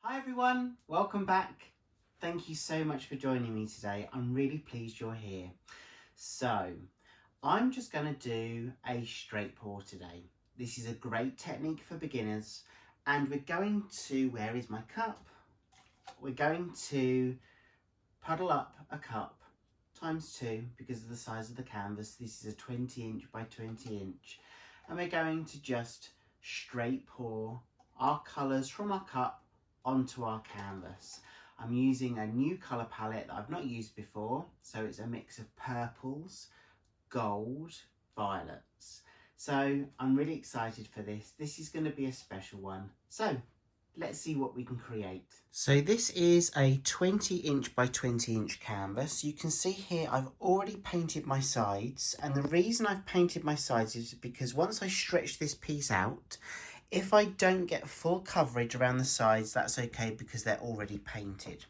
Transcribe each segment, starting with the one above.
Hi everyone, welcome back. Thank you so much for joining me today. I'm really pleased you're here. So, I'm just going to do a straight pour today. This is a great technique for beginners, and we're going to, where is my cup? We're going to puddle up a cup times 2 because of the size of the canvas. This is a 20 inch by 20 inch, and we're going to just straight pour our colours from our cup onto our canvas. I'm using a new colour palette that I've not used before, so it's a mix of purples, gold, violets. So I'm really excited for this. This is going to be a special one. So let's see what we can create. So this is a 20 inch by 20 inch canvas. You can see here I've already painted my sides, and the reason I've painted my sides is because once I stretch this piece out, if I don't get full coverage around the sides, that's okay because they're already painted.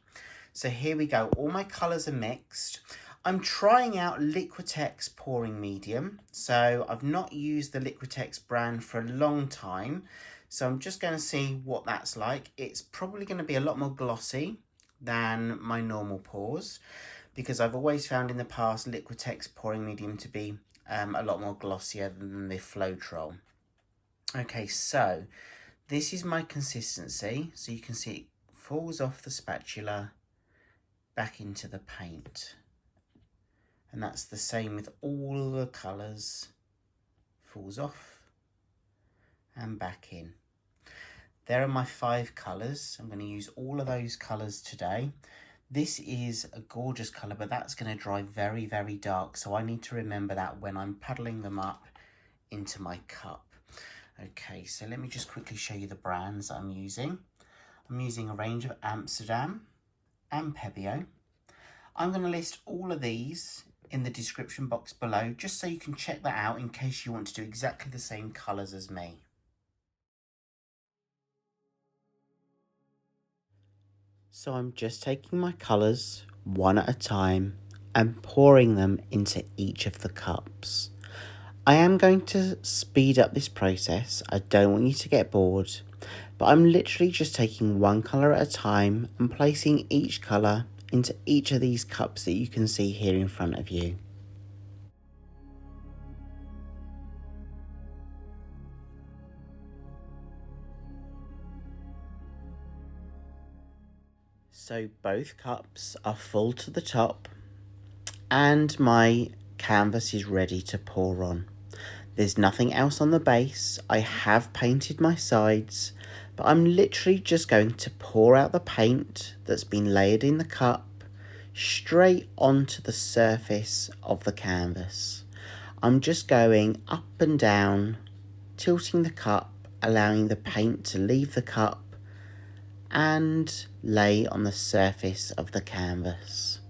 So here we go, all my colours are mixed. I'm trying out Liquitex Pouring Medium. So I've not used the Liquitex brand for a long time. So I'm just going to see what that's like. It's probably going to be a lot more glossy than my normal pours, because I've always found in the past Liquitex Pouring Medium to be a lot more glossier than the Floetrol. Okay, so this is my consistency. So you can see it falls off the spatula back into the paint. And that's the same with all the colours. Falls off and back in. There are my 5 colours. I'm going to use all of those colours today. This is a gorgeous colour, but that's going to dry very, very dark. So I need to remember that when I'm puddling them up into my cup. Okay, so let me just quickly show you the brands I'm using. I'm using a range of Amsterdam and Pebeo. I'm going to list all of these in the description box below, just so you can check that out in case you want to do exactly the same colours as me. So I'm just taking my colours one at a time and pouring them into each of the cups. I am going to speed up this process. I don't want you to get bored, but I'm literally just taking one colour at a time and placing each colour into each of these cups that you can see here in front of you. So both cups are full to the top and my canvas is ready to pour on. There's nothing else on the base. I have painted my sides, but I'm literally just going to pour out the paint that's been layered in the cup straight onto the surface of the canvas. I'm just going up and down, tilting the cup, allowing the paint to leave the cup and lay on the surface of the canvas.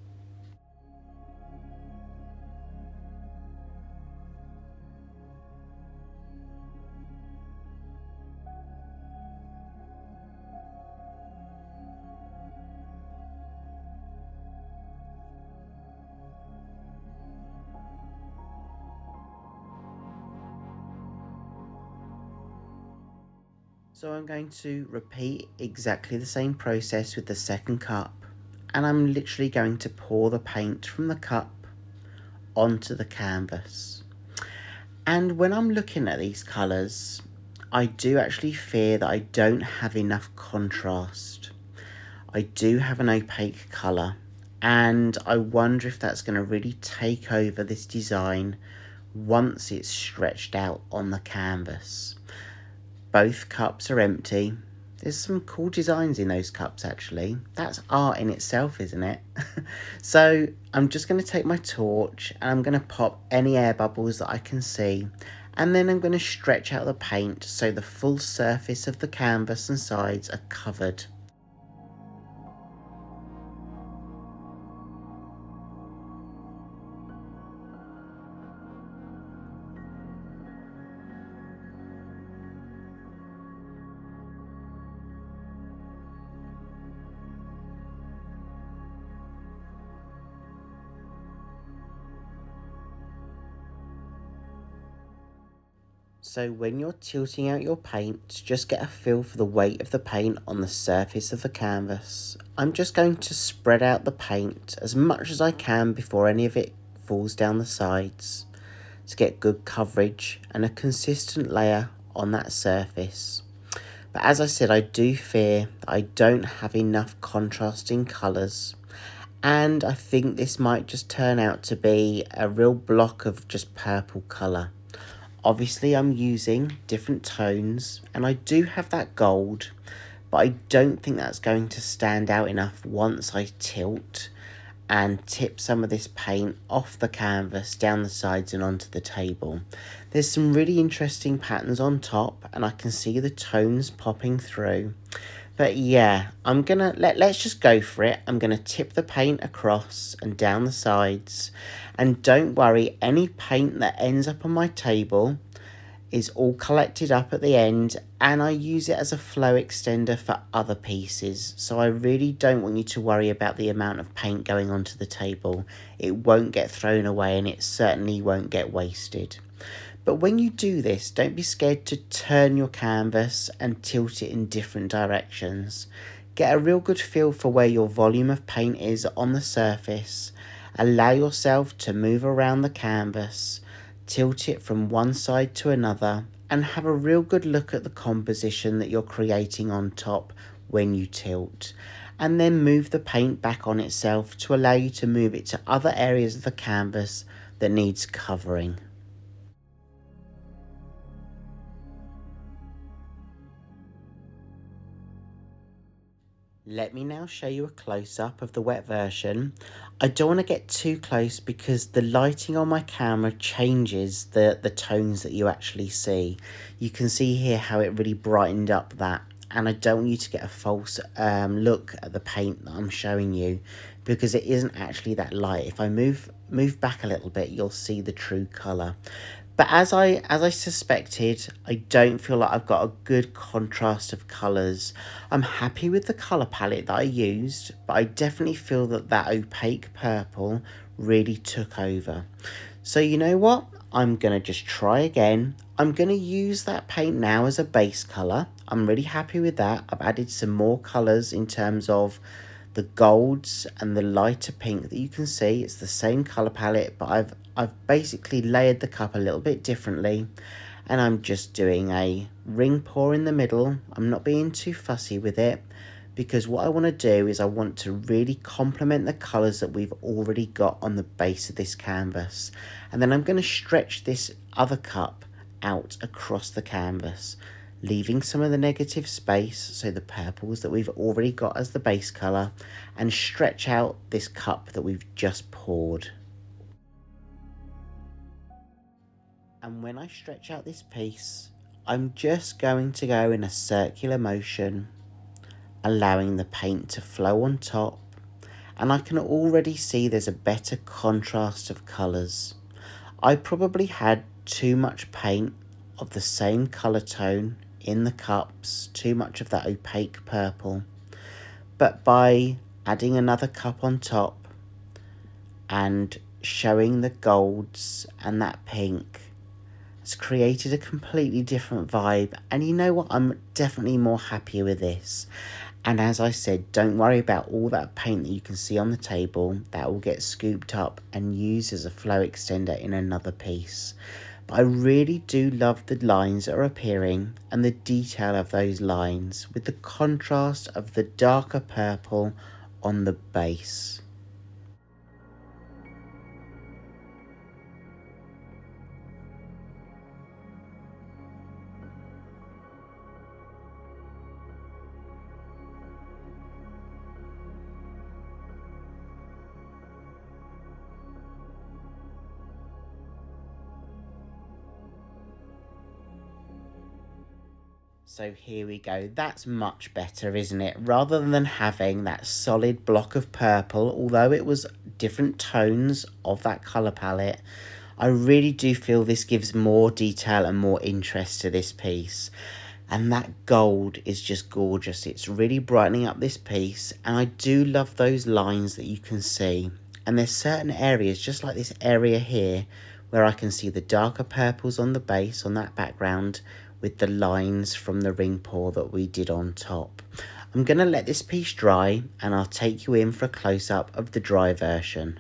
So I'm going to repeat exactly the same process with the second cup, and I'm literally going to pour the paint from the cup onto the canvas. And when I'm looking at these colours, I do actually fear that I don't have enough contrast. I do have an opaque colour, and I wonder if that's going to really take over this design once it's stretched out on the canvas. Both cups are empty. There's some cool designs in those cups actually. That's art in itself, isn't it? So I'm just going to take my torch and I'm going to pop any air bubbles that I can see, and then I'm going to stretch out the paint so the full surface of the canvas and sides are covered. So when you're tilting out your paint, just get a feel for the weight of the paint on the surface of the canvas. I'm just going to spread out the paint as much as I can before any of it falls down the sides to get good coverage and a consistent layer on that surface. But as I said, I do fear that I don't have enough contrasting colours, and I think this might just turn out to be a real block of just purple colour. Obviously I'm using different tones and I do have that gold, but I don't think that's going to stand out enough once I tilt and tip some of this paint off the canvas down the sides and onto the table. There's some really interesting patterns on top and I can see the tones popping through. But yeah, I'm gonna let's just go for it. I'm gonna tip the paint across and down the sides, and don't worry, any paint that ends up on my table is all collected up at the end, and I use it as a flow extender for other pieces, so I really don't want you to worry about the amount of paint going onto the table. It won't get thrown away and it certainly won't get wasted. But when you do this, don't be scared to turn your canvas and tilt it in different directions. Get a real good feel for where your volume of paint is on the surface. Allow yourself to move around the canvas, tilt it from one side to another, and have a real good look at the composition that you're creating on top when you tilt. And then move the paint back on itself to allow you to move it to other areas of the canvas that needs covering. Let me now show you a close-up of the wet version. I don't want to get too close because the lighting on my camera changes the tones that you actually see. You can see here how it really brightened up that, and I don't want you to get a false look at the paint that I'm showing you because it isn't actually that light. If I move back a little bit, you'll see the true colour. But as I suspected, I don't feel like I've got a good contrast of colours. I'm happy with the colour palette that I used, but I definitely feel that that opaque purple really took over. So you know what? I'm going to just try again. I'm going to use that paint now as a base colour. I'm really happy with that. I've added some more colours in terms of the golds and the lighter pink that you can see. It's the same colour palette, but I've basically layered the cup a little bit differently, and I'm just doing a ring pour in the middle. I'm not being too fussy with it because what I want to do is I want to really complement the colours that we've already got on the base of this canvas, and then I'm going to stretch this other cup out across the canvas, leaving some of the negative space, so the purples that we've already got as the base colour, and stretch out this cup that we've just poured. And when I stretch out this piece, I'm just going to go in a circular motion, allowing the paint to flow on top, and I can already see there's a better contrast of colours. I probably had too much paint of the same colour tone in the cups, too much of that opaque purple, but by adding another cup on top and showing the golds and that pink, it's created a completely different vibe. And you know what, I'm definitely more happier with this. And as I said, don't worry about all that paint that you can see on the table. That will get scooped up and used as a flow extender in another piece. But I really do love the lines that are appearing and the detail of those lines with the contrast of the darker purple on the base. So here we go, that's much better, isn't it? Rather than having that solid block of purple, although it was different tones of that colour palette, I really do feel this gives more detail and more interest to this piece. And that gold is just gorgeous. It's really brightening up this piece, and I do love those lines that you can see. And there's certain areas, just like this area here, where I can see the darker purples on the base on that background with the lines from the ring pour that we did on top. I'm going to let this piece dry and I'll take you in for a close-up of the dry version.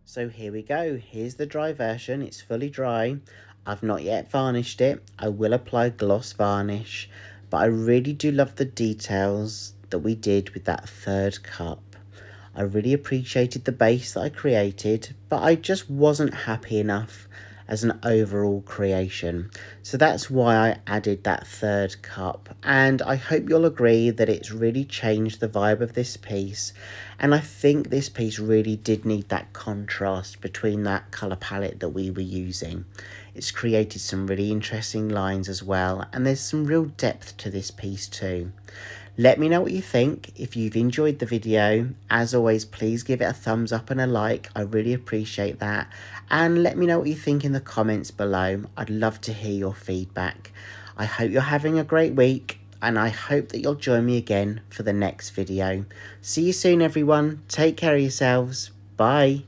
So here we go, here's the dry version, it's fully dry. I've not yet varnished it, I will apply gloss varnish, but I really do love the details that we did with that third cup. I really appreciated the base that I created, but I just wasn't happy enough as an overall creation. So that's why I added that third cup, and I hope you'll agree that it's really changed the vibe of this piece. And I think this piece really did need that contrast between that colour palette that we were using. It's created some really interesting lines as well, and there's some real depth to this piece too. Let me know what you think. If you've enjoyed the video, as always, please give it a thumbs up and a like. I really appreciate that. And let me know what you think in the comments below. I'd love to hear your feedback. I hope you're having a great week, and I hope that you'll join me again for the next video. See you soon, everyone. Take care of yourselves. Bye.